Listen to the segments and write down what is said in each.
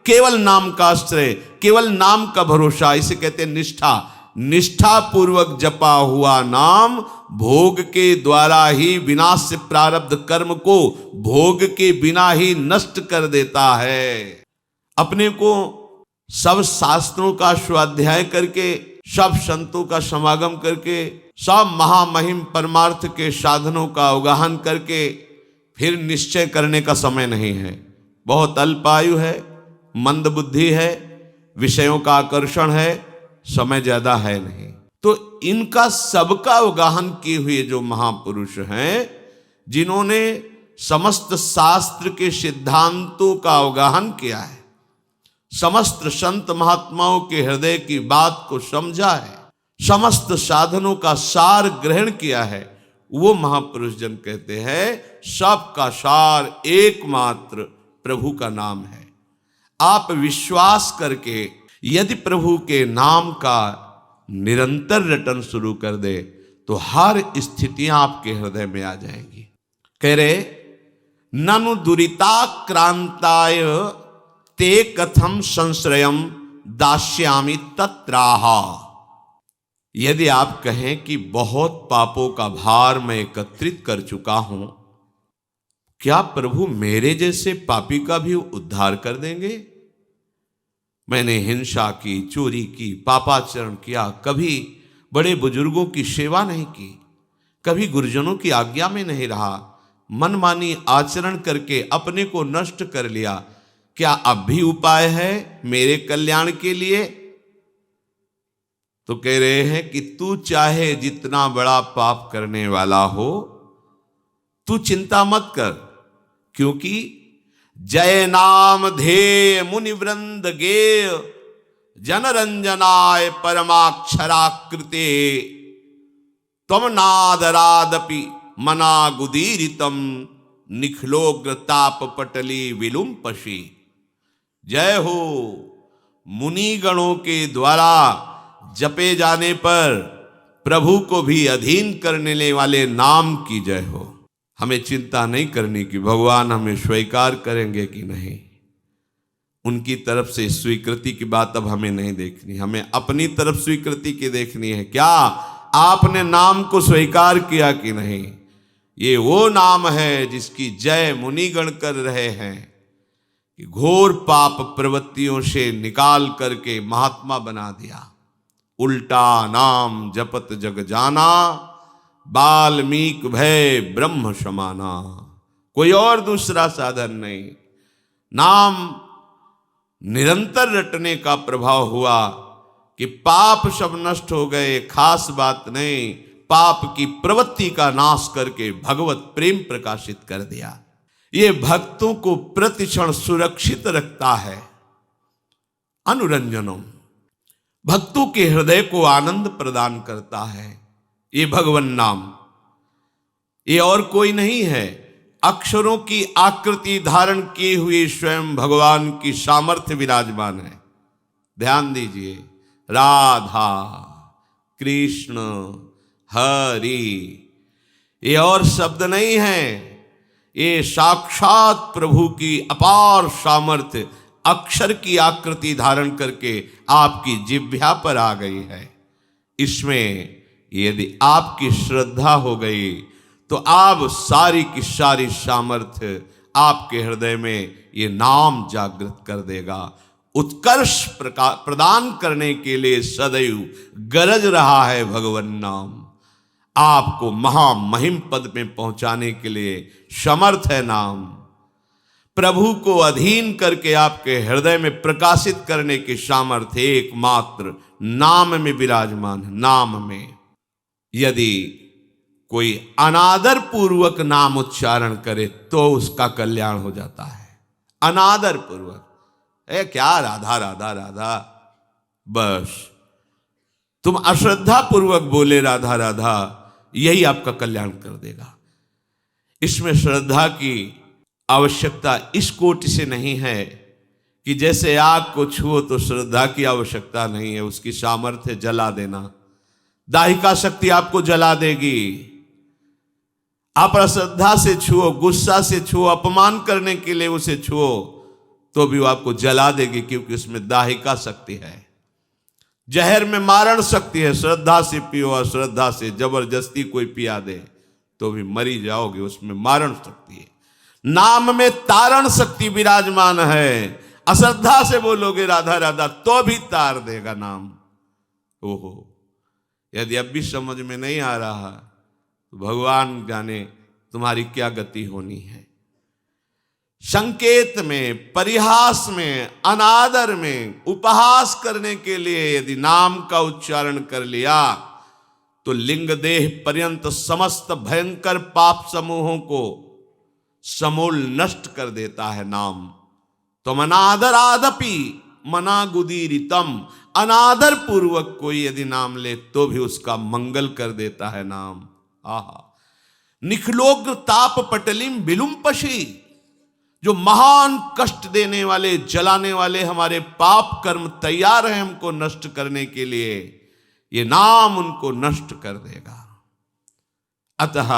केवल नाम का आश्रय, केवल नाम का भरोसा, इसे कहते हैं निष्ठा। निष्ठा पूर्वक जपा हुआ नाम भोग के द्वारा ही विनाश से प्रारब्ध कर्म को भोग के बिना ही नष्ट कर देता है। अपने को सब शास्त्रों का स्वाध्याय करके, सब संतों का समागम करके, सब महामहिम परमार्थ के साधनों का अवगाहन करके फिर निश्चय करने का समय नहीं है। बहुत अल्पायु है, मंद बुद्धि है, विषयों का आकर्षण है, समय ज्यादा है नहीं। तो इनका सबका अवगाहन किए हुए जो महापुरुष हैं, जिन्होंने समस्त शास्त्र के सिद्धांतों का अवगाहन किया है, समस्त संत महात्माओं के हृदय की बात को समझा है, समस्त साधनों का सार ग्रहण किया है, वो महापुरुष जन कहते हैं सबका सार एकमात्र प्रभु का नाम है। आप विश्वास करके यदि प्रभु के नाम का निरंतर रटन शुरू कर दे तो हर स्थितियां आपके हृदय में आ जाएंगी। कह रहे ननु दुरिताक्रांताय ते कथम संश्रयम दास्यामि तत्राहा। यदि आप कहें कि बहुत पापों का भार मैं एकत्रित कर चुका हूं, क्या प्रभु मेरे जैसे पापी का भी उद्धार कर देंगे? मैंने हिंसा की, चोरी की, पापाचरण किया, कभी बड़े बुजुर्गों की सेवा नहीं की, कभी गुरुजनों की आज्ञा में नहीं रहा, मनमानी आचरण करके अपने को नष्ट कर लिया, क्या अब भी उपाय है मेरे कल्याण के लिए? तो कह रहे हैं कि तू चाहे जितना बड़ा पाप करने वाला हो, तू चिंता मत कर, क्योंकि जय नाम ध्येय मुनि वृंद गेय जनरंजनाय परमाक्षराकृते तम नादरादपि मनागुदीरितम निखलोग्र ताप पटली विलुम्पशी। जय हो मुनिगणों के द्वारा जपे जाने पर प्रभु को भी अधीन करने वाले नाम की जय हो। हमें चिंता नहीं करनी कि भगवान हमें स्वीकार करेंगे कि नहीं, उनकी तरफ से स्वीकृति की बात अब हमें नहीं देखनी, हमें अपनी तरफ स्वीकृति की देखनी है। क्या आपने नाम को स्वीकार किया कि नहीं? ये वो नाम है जिसकी जय मुनिगण कर रहे हैं कि घोर पाप प्रवृत्तियों से निकाल करके महात्मा बना दिया। उल्टा नाम जपत जग जाना, वाल्मीकि भय ब्रह्म समाना। कोई और दूसरा साधन नहीं, नाम निरंतर रटने का प्रभाव हुआ कि पाप सब नष्ट हो गए। खास बात नहीं, पाप की प्रवृत्ति का नाश करके भगवत प्रेम प्रकाशित कर दिया। ये भक्तों को प्रतिक्षण सुरक्षित रखता है। अनुरंजनम, भक्तों के हृदय को आनंद प्रदान करता है ये भगवन नाम। ये और कोई नहीं है, अक्षरों की आकृति धारण किए हुए स्वयं भगवान की सामर्थ्य विराजमान है। ध्यान दीजिए, राधा कृष्ण हरि, ये और शब्द नहीं है, ये साक्षात प्रभु की अपार सामर्थ्य अक्षर की आकृति धारण करके आपकी जिह्वा पर आ गई है। इसमें यदि आपकी श्रद्धा हो गई तो आप सारी की सारी सामर्थ्य आपके हृदय में ये नाम जागृत कर देगा। उत्कर्ष प्रदान करने के लिए सदैव गरज रहा है भगवन नाम। आपको महामहिम पद में पहुंचाने के लिए समर्थ है नाम। प्रभु को अधीन करके आपके हृदय में प्रकाशित करने की सामर्थ्य एकमात्र नाम में विराजमान है। नाम में यदि कोई अनादर पूर्वक नाम उच्चारण करे तो उसका कल्याण हो जाता है। अनादर पूर्वक, क्या राधा राधा राधा, बस तुम अश्रद्धा पूर्वक बोले राधा राधा, यही आपका कल्याण कर देगा। इसमें श्रद्धा की आवश्यकता इस कोटि से नहीं है कि जैसे आग को छुओ तो श्रद्धा की आवश्यकता नहीं है, उसकी सामर्थ्य जला देना। दाहिका शक्ति आपको जला देगी। आप अश्रद्धा से छुओ, गुस्सा से छुओ, अपमान करने के लिए उसे छुओ तो भी वो आपको जला देगी, क्योंकि उसमें दाहिका शक्ति है। जहर में मारण शक्ति है। श्रद्धा से पियो, अश्रद्धा से जबरदस्ती कोई पिया दे तो भी मरी जाओगे, उसमें मारण शक्ति है। नाम में तारण शक्ति विराजमान है। अश्रद्धा से बोलोगे राधा राधा तो भी तार देगा नाम। ओहो, यदि अब भी समझ में नहीं आ रहा तो भगवान जाने तुम्हारी क्या गति होनी है। संकेत में, परिहास में, अनादर में, उपहास करने के लिए यदि नाम का उच्चारण कर लिया तो लिंग देह पर्यंत समस्त भयंकर पाप समूहों को समूल नष्ट कर देता है नाम। तो अनादरादपि मना गुदीरितम, अनादर पूर्वक कोई यदि नाम ले तो भी उसका मंगल कर देता है नाम। आहा, निखलोग्र ताप पटलिम विलुम्पशी, जो महान कष्ट देने वाले, जलाने वाले हमारे पाप कर्म तैयार हैं हमको नष्ट करने के लिए, ये नाम उनको नष्ट कर देगा। अतः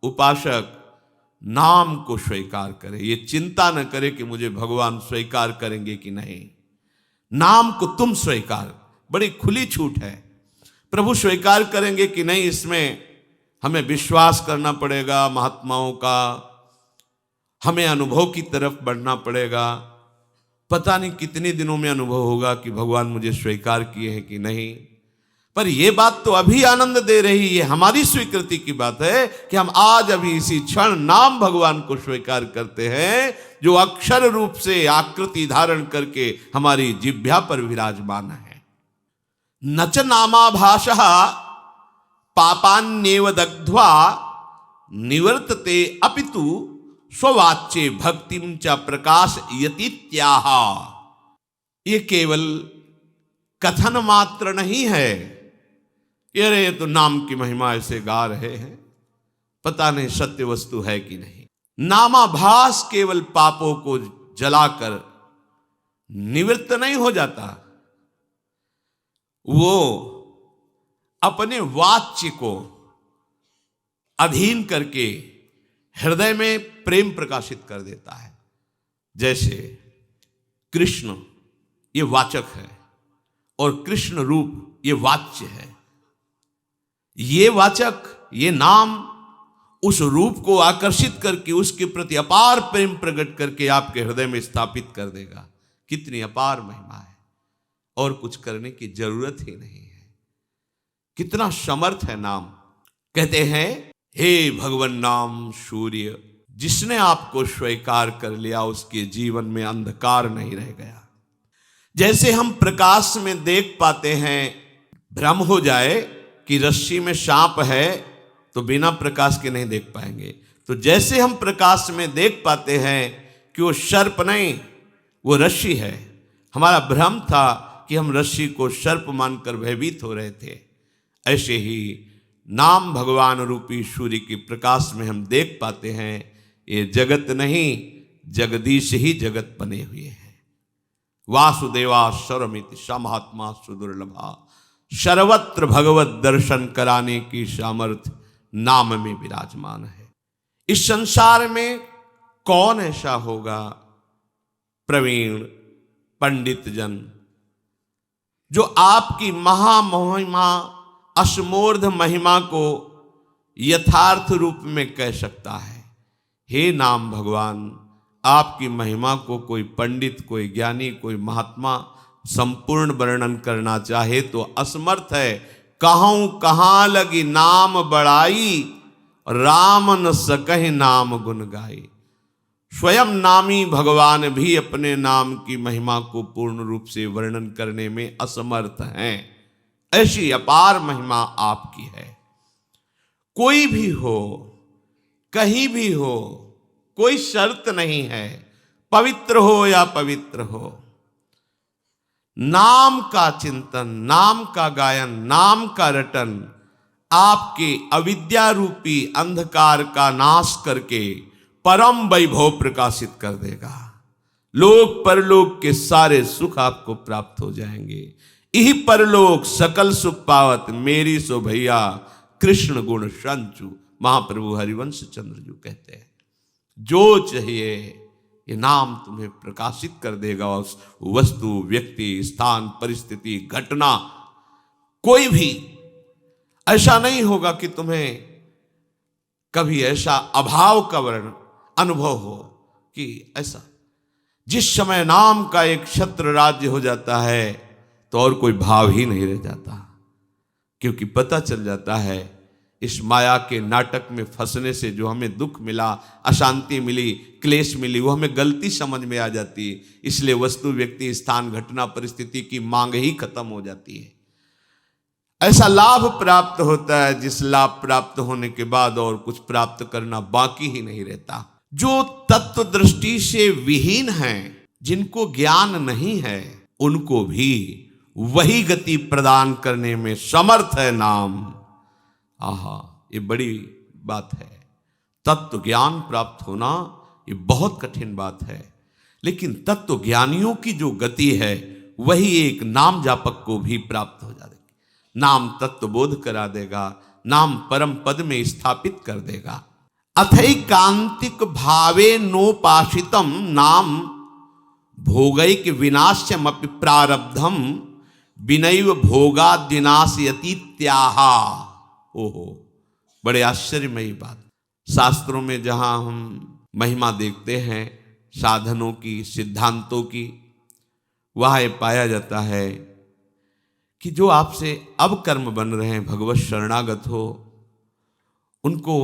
उपासक नाम को स्वीकार करे, ये चिंता न करे कि मुझे भगवान स्वीकार करेंगे कि नहीं। नाम को तुम स्वीकार, बड़ी खुली छूट है। प्रभु स्वीकार करेंगे कि नहीं, इसमें हमें विश्वास करना पड़ेगा महात्माओं का, हमें अनुभव की तरफ बढ़ना पड़ेगा। पता नहीं कितने दिनों में अनुभव होगा कि भगवान मुझे स्वीकार किए हैं कि नहीं। पर यह बात तो अभी आनंद दे रही है, हमारी स्वीकृति की बात है कि हम आज अभी इसी क्षण नाम भगवान को स्वीकार करते हैं, जो अक्षर रूप से आकृति धारण करके हमारी जिह्वा पर विराजमान है। नच नामाभाषः पापान्येव दग्ध्वा निवर्तते अपितु स्ववाच्ये भक्तिम च प्रकाश यतीत्याह। ये केवल कथन मात्र नहीं है। ये तो नाम की महिमा ऐसे गा रहे हैं, पता नहीं सत्य वस्तु है कि नहीं। नामाभास केवल पापों को जलाकर निवृत्त नहीं हो जाता, वो अपने वाच्य को अधीन करके हृदय में प्रेम प्रकाशित कर देता है। जैसे कृष्ण ये वाचक है और कृष्ण रूप ये वाच्य है। ये वाचक, ये नाम उस रूप को आकर्षित करके उसके प्रति अपार प्रेम प्रकट करके आपके हृदय में स्थापित कर देगा। कितनी अपार महिमा है, और कुछ करने की जरूरत ही नहीं है। कितना समर्थ है नाम। कहते हैं, हे भगवान नाम सूर्य, जिसने आपको स्वीकार कर लिया उसके जीवन में अंधकार नहीं रह गया। जैसे हम प्रकाश में देख पाते हैं, भ्रम हो जाए कि रस्सी में सांप है तो बिना प्रकाश के नहीं देख पाएंगे, तो जैसे हम प्रकाश में देख पाते हैं कि वो सर्प नहीं, वो रस्सी है। हमारा भ्रम था कि हम रस्सी को सर्प मानकर भयभीत हो रहे थे। ऐसे ही नाम भगवान रूपी सूर्य के प्रकाश में हम देख पाते हैं, ये जगत नहीं, जगदीश ही जगत बने हुए हैं। वासुदेवा स्वरमिति समहात्मा सुदुर्लभा, सर्वत्र भगवत दर्शन कराने की सामर्थ्य नाम में विराजमान है। इस संसार में कौन ऐसा होगा प्रवीण पंडित जन जो आपकी महामहिमा असमोर्ध महिमा को यथार्थ रूप में कह सकता है। हे नाम भगवान, आपकी महिमा को कोई पंडित, कोई ज्ञानी, कोई महात्मा संपूर्ण वर्णन करना चाहे तो असमर्थ है। कहूं कहां लगी नाम बड़ाई, राम न सकहि नाम गुण गाई। स्वयं नामी भगवान भी अपने नाम की महिमा को पूर्ण रूप से वर्णन करने में असमर्थ हैं। ऐसी अपार महिमा आपकी है। कोई भी हो, कहीं भी हो, कोई शर्त नहीं है, पवित्र हो या पवित्र हो। नाम का चिंतन, नाम का गायन, नाम का रटन आपके अविद्या रूपी अंधकार का नाश करके परम वैभव प्रकाशित कर देगा। लोक परलोक के सारे सुख आपको प्राप्त हो जाएंगे। यही परलोक सकल सुख पावत, मेरी सो भैया कृष्ण गुण संचु। महाप्रभु हरिवंश चंद्र जी कहते हैं, जो चाहिए ये नाम तुम्हें प्रकाशित कर देगा। उस वस्तु, व्यक्ति, स्थान, परिस्थिति, घटना, कोई भी ऐसा नहीं होगा कि तुम्हें कभी ऐसा अभाव का वर्ण अनुभव हो कि ऐसा। जिस समय नाम का एक छत्र राज्य हो जाता है तो और कोई भाव ही नहीं रह जाता, क्योंकि पता चल जाता है इस माया के नाटक में फंसने से जो हमें दुख मिला, अशांति मिली, क्लेश मिली, वो हमें गलती समझ में आ जाती है। इसलिए वस्तु, व्यक्ति, स्थान, घटना, परिस्थिति की मांग ही खत्म हो जाती है। ऐसा लाभ प्राप्त होता है जिस लाभ प्राप्त होने के बाद और कुछ प्राप्त करना बाकी ही नहीं रहता। जो तत्व दृष्टि से विहीन हैं, जिनको ज्ञान नहीं है, उनको भी वही गति प्रदान करने में समर्थ है नाम। आहा, ये बड़ी बात है। तत्व ज्ञान प्राप्त होना ये बहुत कठिन बात है, लेकिन तत्व ज्ञानियों की जो गति है वही एक नाम जापक को भी प्राप्त हो जाएगी। नाम तत्व बोध करा देगा, नाम परम पद में स्थापित कर देगा। अथैकांतिक भावे नोपाशितम नाम भोगैक विनाश्यमपि प्रारब्धम विनैव भोगाद्विनाशयति त्याहा। ओहो, बड़े आश्चर्यमयी बात। शास्त्रों में जहां हम महिमा देखते हैं साधनों की, सिद्धांतों की, वहां यह पाया जाता है कि जो आपसे अब कर्म बन रहे हैं, भगवत शरणागत हो, उनको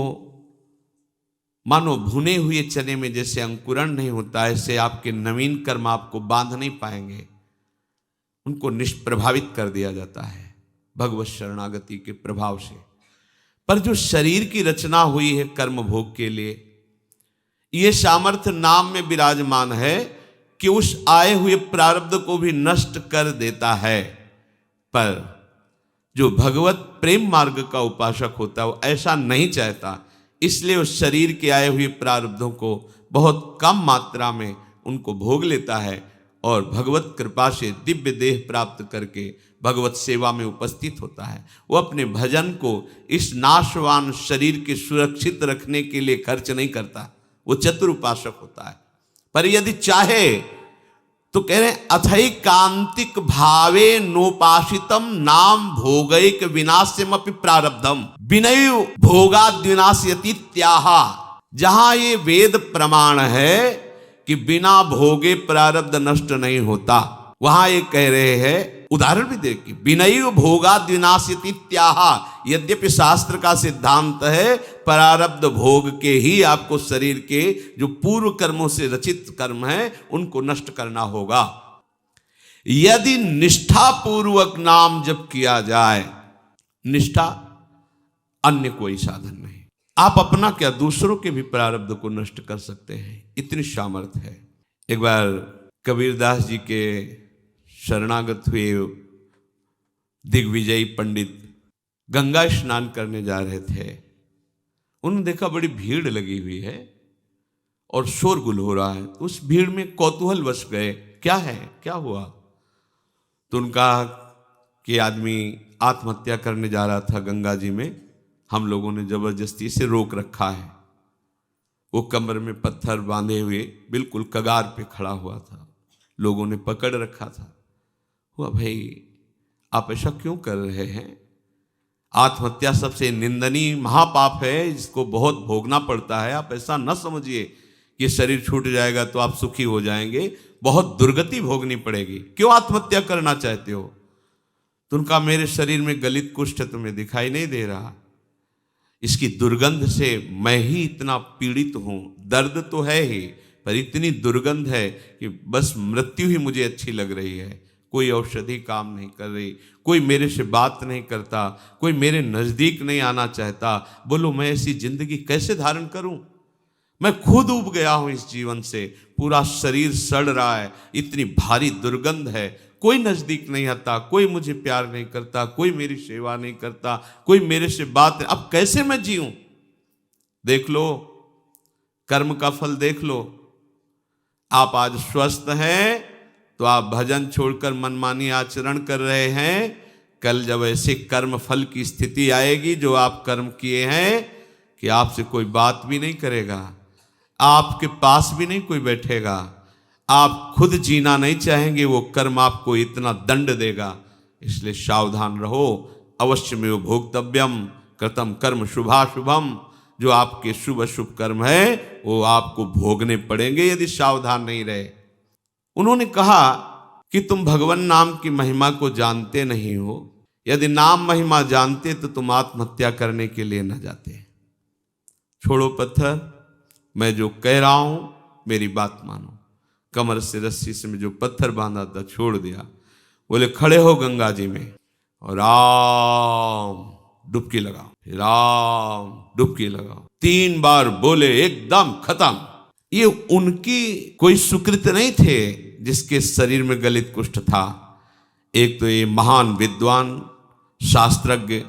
मानो भुने हुए चने में जैसे अंकुरण नहीं होता, ऐसे आपके नवीन कर्म आपको बांध नहीं पाएंगे, उनको निष्प्रभावित कर दिया जाता है भगवत शरणागति के प्रभाव से। पर जो शरीर की रचना हुई है कर्म भोग के लिए, यह सामर्थ्य नाम में विराजमान है कि उस आए हुए प्रारब्ध को भी नष्ट कर देता है। पर जो भगवत प्रेम मार्ग का उपासक होता है वो ऐसा नहीं चाहता, इसलिए उस शरीर के आए हुए प्रारब्धों को बहुत कम मात्रा में उनको भोग लेता है और भगवत कृपा से दिव्य देह प्राप्त करके भगवत सेवा में उपस्थित होता है। वो अपने भजन को इस नाशवान शरीर के सुरक्षित रखने के लिए खर्च नहीं करता, वो चतुर उपासक होता है। पर यदि चाहे तो कह रहे हैं अथैकांतिक भावे नोपाशितम नाम भोगैक विनाश्यमपि प्रारब्धम विनैव भोगाद्विनाशयति त्याहा। जहां ये वेद प्रमाण है कि बिना भोगे प्रारब्ध नष्ट नहीं होता, वहां ये कह रहे हैं, उदाहरण भी देखिए, विनैव भोगाद्विनाशयति त्याहा। यद्यपि शास्त्र का सिद्धांत है प्रारब्ध भोग के ही आपको शरीर के जो पूर्व कर्मों से रचित कर्म है उनको नष्ट करना होगा। यदि निष्ठा पूर्वक नाम जप किया जाए, निष्ठा अन्य कोई साधन नहीं, आप अपना क्या दूसरों के भी प्रारब्ध को नष्ट कर सकते हैं, इतनी सामर्थ्य है। एक बार कबीरदास जी के शरणागत हुए दिग्विजयी पंडित गंगा स्नान करने जा रहे थे। उन्होंने देखा बड़ी भीड़ लगी हुई है और शोरगुल हो रहा है, तो उस भीड़ में कौतूहल वश गए, क्या है, क्या हुआ? तो उनका कि आदमी आत्महत्या करने जा रहा था गंगा जी में, हम लोगों ने जबरदस्ती से रोक रखा है। वो कमर में पत्थर बांधे हुए बिल्कुल कगार पे खड़ा हुआ था, लोगों ने पकड़ रखा था। हुआ, भाई आप ऐसा क्यों कर रहे हैं? आत्महत्या सबसे निंदनीय महापाप है, इसको बहुत भोगना पड़ता है। आप ऐसा न समझिए कि शरीर छूट जाएगा तो आप सुखी हो जाएंगे, बहुत दुर्गति भोगनी पड़ेगी। क्यों आत्महत्या करना चाहते हो? तो उनका, मेरे शरीर में गलित कुष्ठ तुम्हें दिखाई नहीं दे रहा, इसकी दुर्गंध से मैं ही इतना पीड़ित हूं। दर्द तो है ही, पर इतनी दुर्गंध है कि बस मृत्यु ही मुझे अच्छी लग रही है। कोई औषधि काम नहीं कर रही, कोई मेरे से बात नहीं करता, कोई मेरे नज़दीक नहीं आना चाहता। बोलो मैं ऐसी जिंदगी कैसे धारण करूं? मैं खुद उब गया हूं इस जीवन से, पूरा शरीर सड़ रहा है, इतनी भारी दुर्गंध है, कोई नज़दीक नहीं आता, कोई मुझे प्यार नहीं करता, कोई मेरी सेवा नहीं करता, कोई मेरे से बात नहीं। अब कैसे मैं जीऊं? देख लो, कर्म का फल देख लो। आप आज स्वस्थ हैं तो आप भजन छोड़कर मनमानी आचरण कर रहे हैं। कल जब ऐसे कर्म फल की स्थिति आएगी जो आप कर्म किए हैं कि आपसे कोई बात भी नहीं करेगा, आपके पास भी नहीं कोई बैठेगा, आप खुद जीना नहीं चाहेंगे, वो कर्म आपको इतना दंड देगा। इसलिए सावधान रहो। अवश्य में वो भोक्तव्यम कृतम कर्म शुभाशुभम, जो आपके शुभ अशुभ कर्म है वो आपको भोगने पड़ेंगे यदि सावधान नहीं रहे। उन्होंने कहा कि तुम भगवान नाम की महिमा को जानते नहीं हो, यदि नाम महिमा जानते तो तुम आत्महत्या करने के लिए न जाते। छोड़ो पत्थर, मैं जो कह रहा हूं मेरी बात मानो। कमर से रस्सी से मैं जो पत्थर बांधा था छोड़ दिया। बोले खड़े हो गंगा जी में और राम डुबकी लगाओ, राम डुबकी लगाओ। 3 बार बोले, एकदम खत्म। ये उनकी कोई सुकृत नहीं थे जिसके शरीर में गलित कुष्ठ था। एक तो ये महान विद्वान शास्त्रज्ञ,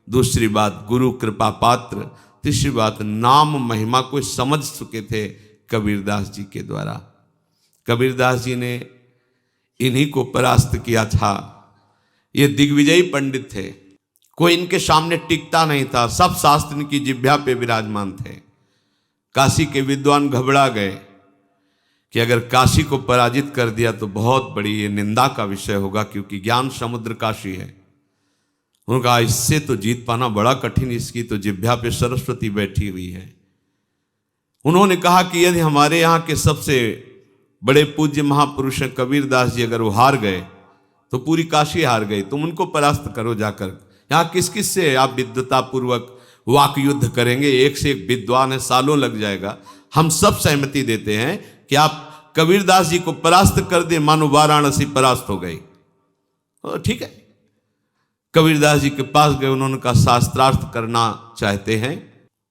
दूसरी बात गुरु कृपा पात्र, तीसरी बात नाम महिमा को समझ चुके थे कबीरदास जी के द्वारा। कबीरदास जी ने इन्हीं को परास्त किया था। ये दिग्विजयी पंडित थे, कोई इनके सामने टिकता नहीं था। सब शास्त्र इनकी जिह्वा पे विराजमान थे। काशी के विद्वान घबरा गए कि अगर काशी को पराजित कर दिया तो बहुत बड़ी ये निंदा का विषय होगा, क्योंकि ज्ञान समुद्र काशी है। उन्होंने कहा इससे तो जीत पाना बड़ा कठिन, इसकी तो जिह्वा पे सरस्वती बैठी हुई है। उन्होंने कहा कि यदि हमारे यहाँ के सबसे बड़े पूज्य महापुरुष हैं कबीरदास जी, अगर वो हार गए तो पूरी काशी हार गई। तुम उनको परास्त करो जाकर। यहाँ किस किस से आप विद्वता पूर्वक वाक युद्ध करेंगे, एक से एक विद्वान है, सालों लग जाएगा। हम सब सहमति देते हैं कि आप कबीरदास जी को परास्त कर दे, मानो वाराणसी परास्त हो गई। ठीक है, कबीरदास जी के पास गए। उन्होंने कहा शास्त्रार्थ करना चाहते हैं,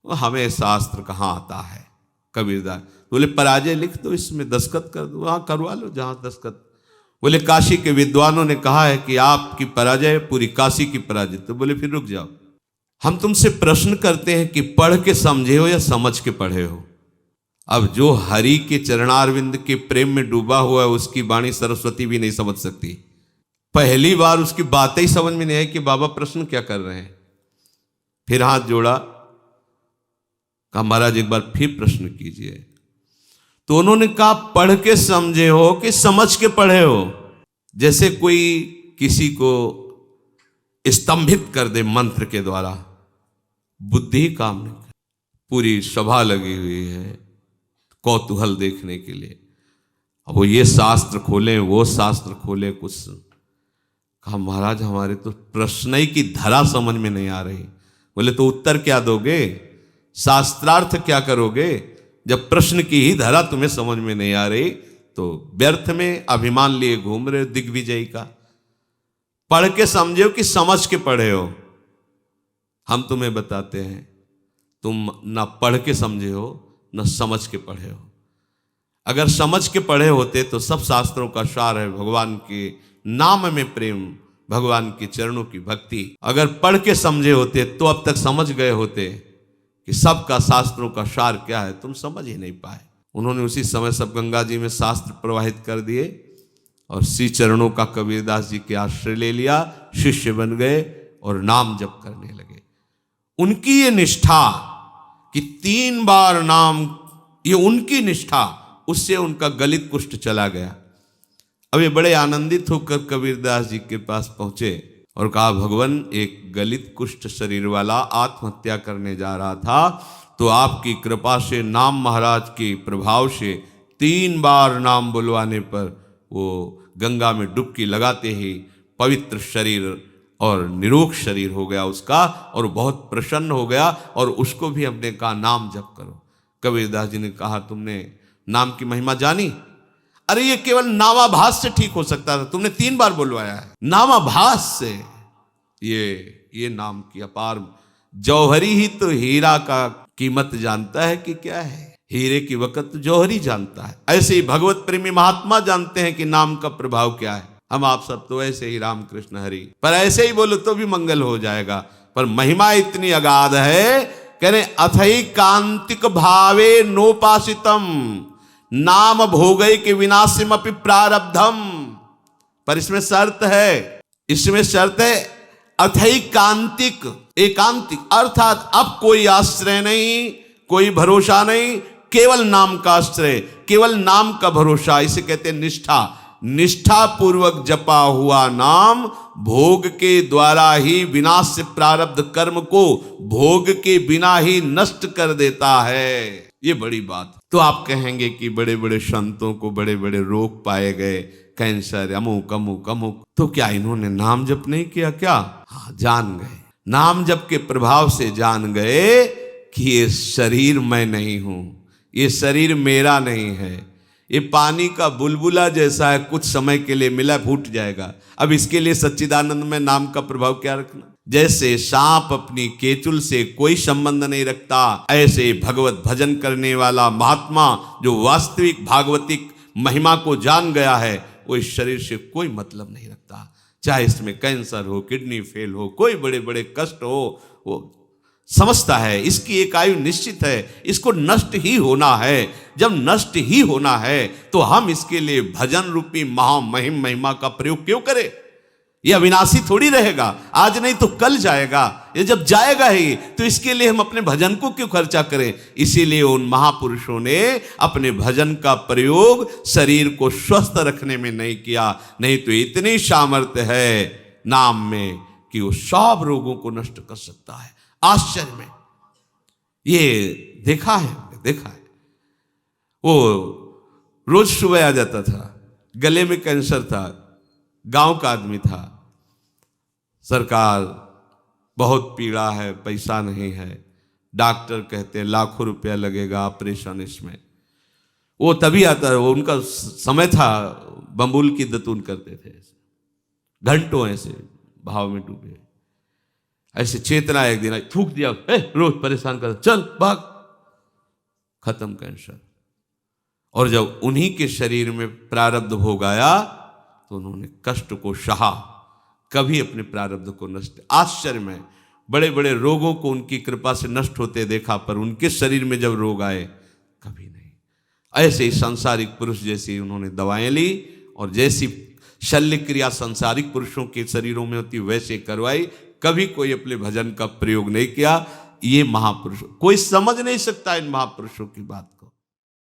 हमें शास्त्र कहाँ आता है। कबीरदास बोले पराजय लिख दो, इसमें दस्तखत कर दो, वहां करवा लो जहां दस्तखत। बोले काशी के विद्वानों ने कहा है कि आपकी पराजय पूरी काशी की पराजय। तो बोले फिर रुक जाओ, हम तुमसे प्रश्न करते हैं कि पढ़ के समझे हो या समझ के पढ़े हो। अब जो हरि के चरणारविंद के प्रेम में डूबा हुआ है उसकी वाणी सरस्वती भी नहीं समझ सकती। पहली बार उसकी बातें ही समझ में नहीं आई कि बाबा प्रश्न क्या कर रहे हैं। फिर हाथ जोड़ा, कहा महाराज एक बार फिर प्रश्न कीजिए। तो उन्होंने कहा पढ़ के समझे हो कि समझ के पढ़े हो। जैसे कोई किसी को स्तंभित कर दे मंत्र के द्वारा, बुद्धि काम नहीं कर। पूरी सभा लगी हुई है कौतूहल देखने के लिए। अब वो ये शास्त्र खोले, वो शास्त्र खोले, कुछ कहा महाराज हमारे तो प्रश्न ही की धरा समझ में नहीं आ रही। बोले तो उत्तर क्या दोगे, शास्त्रार्थ क्या करोगे, जब प्रश्न की ही धरा तुम्हें समझ में नहीं आ रही तो व्यर्थ में अभिमान लिए घूम रहे हो दिग्विजयी का। पढ़ के समझे हो कि समझ के पढ़े हो। हम तुम्हें बताते हैं तुम ना पढ़ के समझे हो न समझ के पढ़े हो। अगर समझ के पढ़े होते तो सब शास्त्रों का सार है भगवान के नाम में प्रेम, भगवान के चरणों की भक्ति। अगर पढ़ के समझे होते तो अब तक समझ गए होते कि सबका शास्त्रों का सार क्या है। तुम समझ ही नहीं पाए। उन्होंने उसी समय सब गंगा जी में शास्त्र प्रवाहित कर दिए और श्री चरणों का कबीरदास जी के आश्रय ले लिया, शिष्य बन गए और नाम जप करने लगे। उनकी ये निष्ठा कि 3 बार नाम, ये उनकी निष्ठा, उससे उनका गलित कुष्ठ चला गया। अब ये बड़े आनंदित होकर कबीरदास जी के पास पहुंचे और कहा भगवान एक गलित कुष्ठ शरीर वाला आत्महत्या करने जा रहा था, तो आपकी कृपा से नाम महाराज के प्रभाव से 3 बार नाम बुलवाने पर वो गंगा में डुबकी लगाते ही पवित्र शरीर और निरोग शरीर हो गया उसका, और बहुत प्रसन्न हो गया। और उसको भी हमने कहा नाम जप करो। कबीरदास जी ने कहा तुमने नाम की महिमा जानी? अरे ये केवल नामाभास से ठीक हो सकता था, तुमने 3 बार बुलवाया है। नामाभास से ये नाम की अपार, जौहरी ही तो हीरा का कीमत जानता है कि क्या है, हीरे की वक़्त जौहरी जानता है। ऐसे ही भगवत प्रेमी महात्मा जानते हैं कि नाम का प्रभाव क्या है। हम आप सब तो ऐसे ही राम कृष्ण हरि, पर ऐसे ही बोलो तो भी मंगल हो जाएगा। पर महिमा इतनी अगाध है, कह रहे अथई कांतिक भावे नोपासितम नाम भोगय के विनाशिम अपि प्रारब्धम। पर इसमें शर्त है, इसमें शर्त है अथई कांतिक, एकांतिक, अर्थात अब कोई आश्रय नहीं, कोई भरोसा नहीं, केवल नाम का आश्रय, केवल नाम का भरोसा, इसे कहते हैं निष्ठा। निष्ठा पूर्वक जपा हुआ नाम भोग के द्वारा ही विनाश से प्रारब्ध कर्म को भोग के बिना ही नष्ट कर देता है। ये बड़ी बात। तो आप कहेंगे कि बड़े बड़े संतों को बड़े बड़े रोग पाए गए, कैंसर, अमुक अमुक अमुक, तो क्या इन्होंने नाम जप नहीं किया क्या? हाँ, जान गए, नाम जप के प्रभाव से जान गए कि ये शरीर मैं नहीं हूं, ये शरीर मेरा नहीं है, ये पानी का बुलबुला जैसा है, कुछ समय के लिए मिला फूट जाएगा। अब इसके लिए सच्चिदानंद में नाम का प्रभाव क्या रखना? जैसे सांप अपनी केचुल से कोई संबंध नहीं रखता, ऐसे भगवत भजन करने वाला महात्मा जो वास्तविक भागवतिक महिमा को जान गया है, वो इस शरीर से कोई मतलब नहीं रखता। चाहे इसमें कैंसर हो, किडनी फेल हो, कोई बड़े बड़े कष्ट हो, वो समझता है इसकी एक आयु निश्चित है, इसको नष्ट ही होना है। जब नष्ट ही होना है तो हम इसके लिए भजन रूपी महामहिम महिमा का प्रयोग क्यों करें? ये अविनाशी थोड़ी रहेगा, आज नहीं तो कल जाएगा। ये जब जाएगा ही तो इसके लिए हम अपने भजन को क्यों खर्चा करें? इसीलिए उन महापुरुषों ने अपने भजन का प्रयोग शरीर को स्वस्थ रखने में नहीं किया, नहीं तो इतनी सामर्थ्य है नाम में कि वो सब रोगों को नष्ट कर सकता है। आश्चर्य में ये देखा है। वो रोज सुबह आ जाता था, गले में कैंसर था, गांव का आदमी था, सरकार बहुत पीड़ा है, पैसा नहीं है, डॉक्टर कहते लाखों रुपया लगेगा ऑपरेशन इसमें। वो तभी आता है, वो उनका समय था, बम्बुल की दतून करते थे, घंटों ऐसे भाव में डूबे। ऐसे चेतना एक दिन थूक दिया, रोज परेशान कर, चल भाग, खत्म कैंसर। और जब उन्हीं के शरीर में प्रारब्ध भोग आया तो उन्होंने कष्ट को सहा, कभी अपने प्रारब्ध को नष्ट। आश्चर्य में बड़े बड़े रोगों को उनकी कृपा से नष्ट होते देखा, पर उनके शरीर में जब रोग आए कभी नहीं। ऐसे ही सांसारिक पुरुष जैसी उन्होंने दवाएं ली और जैसी शल्य क्रिया सांसारिक पुरुषों के शरीरों में होती वैसे करवाई, कभी कोई अपने भजन का प्रयोग नहीं किया। ये महापुरुष, कोई समझ नहीं सकता इन महापुरुषों की बात।